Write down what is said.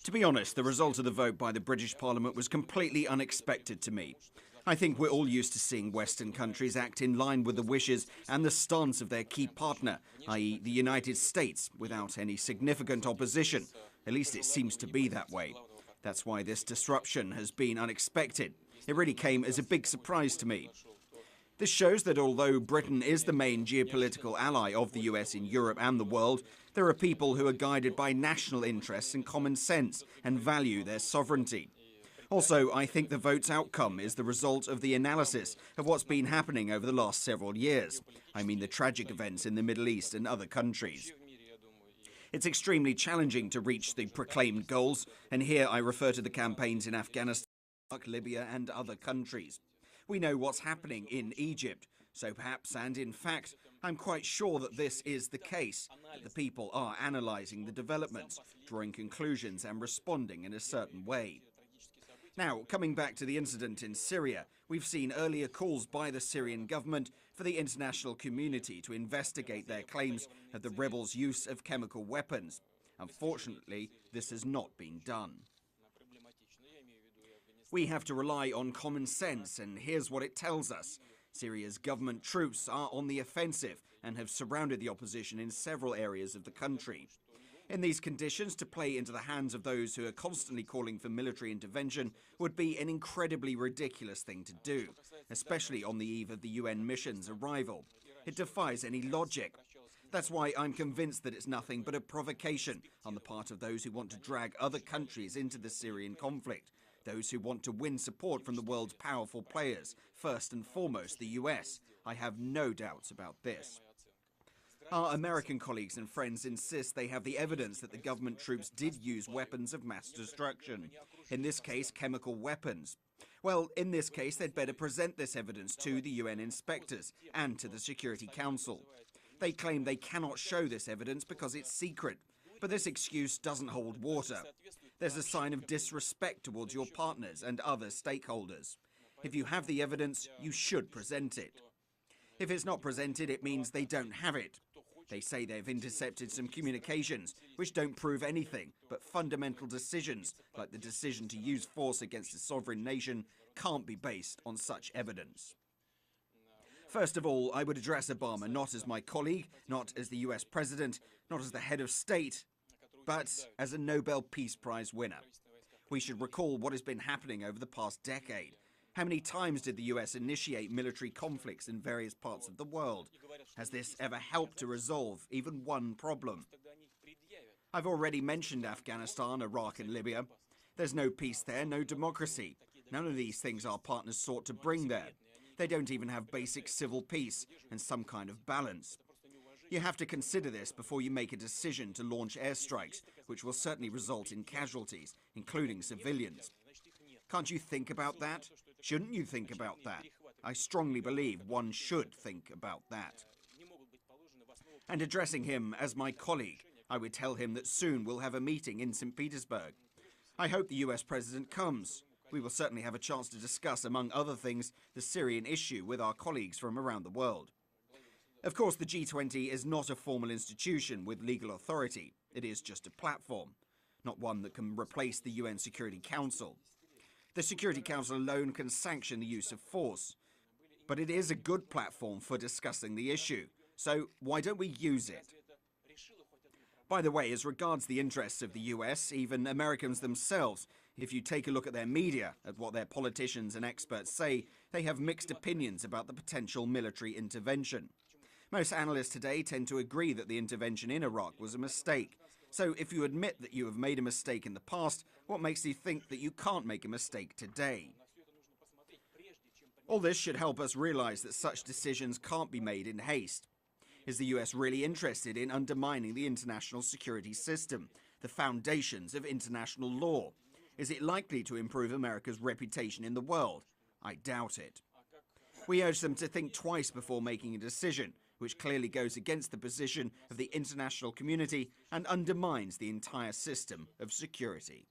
To be honest, the result of the vote by the British Parliament was completely unexpected to me. I think we're all used to seeing Western countries act in line with the wishes and the stance of their key partner, i.e. the United States, without any significant opposition. At least it seems to be that way. That's why this disruption has been unexpected. It really came as a big surprise to me. This shows that although Britain is the main geopolitical ally of the US in Europe and the world, there are people who are guided by national interests and common sense and value their sovereignty. Also, I think the vote's outcome is the result of the analysis of what's been happening over the last several years. I mean the tragic events in the Middle East and other countries. It's extremely challenging to reach the proclaimed goals, and here I refer to the campaigns in Afghanistan, Libya and other countries. We know what's happening in Egypt, so perhaps, and in fact, I'm quite sure that this is the case, that the people are analysing the developments, drawing conclusions and responding in a certain way. Now, coming back to the incident in Syria, we've seen earlier calls by the Syrian government for the international community to investigate their claims of the rebels' use of chemical weapons. Unfortunately, this has not been done. We have to rely on common sense, and here's what it tells us. Syria's government troops are on the offensive and have surrounded the opposition in several areas of the country. In these conditions, to play into the hands of those who are constantly calling for military intervention would be an incredibly ridiculous thing to do, especially on the eve of the UN mission's arrival. It defies any logic. That's why I'm convinced that it's nothing but a provocation on the part of those who want to drag other countries into the Syrian conflict, those who want to win support from the world's powerful players, first and foremost the US. I have no doubts about this. Our American colleagues and friends insist they have the evidence that the government troops did use weapons of mass destruction, in this case chemical weapons. Well, in this case, they'd better present this evidence to the UN inspectors and to the Security Council. They claim they cannot show this evidence because it's secret, but this excuse doesn't hold water. There's a sign of disrespect towards your partners and other stakeholders. If you have the evidence, you should present it. If it's not presented, it means they don't have it. They say they've intercepted some communications, which don't prove anything, but fundamental decisions, like the decision to use force against a sovereign nation, can't be based on such evidence. First of all, I would address Obama not as my colleague, not as the US president, not as the head of state, but as a Nobel Peace Prize winner. We should recall what has been happening over the past decade. How many times did the US initiate military conflicts in various parts of the world? Has this ever helped to resolve even one problem? I've already mentioned Afghanistan, Iraq and Libya. There's no peace there, no democracy. None of these things our partners sought to bring there. They don't even have basic civil peace and some kind of balance. You have to consider this before you make a decision to launch airstrikes, which will certainly result in casualties, including civilians. Can't you think about that? Shouldn't you think about that? I strongly believe one should think about that. And addressing him as my colleague, I would tell him that soon we'll have a meeting in St. Petersburg. I hope the US president comes. We will certainly have a chance to discuss, among other things, the Syrian issue with our colleagues from around the world. Of course, the G20 is not a formal institution with legal authority. It is just a platform, not one that can replace the UN Security Council. The Security Council alone can sanction the use of force. But it is a good platform for discussing the issue, so why don't we use it? By the way, as regards the interests of the US, even Americans themselves, if you take a look at their media, at what their politicians and experts say, they have mixed opinions about the potential military intervention. Most analysts today tend to agree that the intervention in Iraq was a mistake. So if you admit that you have made a mistake in the past, what makes you think that you can't make a mistake today? All this should help us realize that such decisions can't be made in haste. Is the US really interested in undermining the international security system, the foundations of international law? Is it likely to improve America's reputation in the world? I doubt it. We urge them to think twice before making a decision, which clearly goes against the position of the international community and undermines the entire system of security.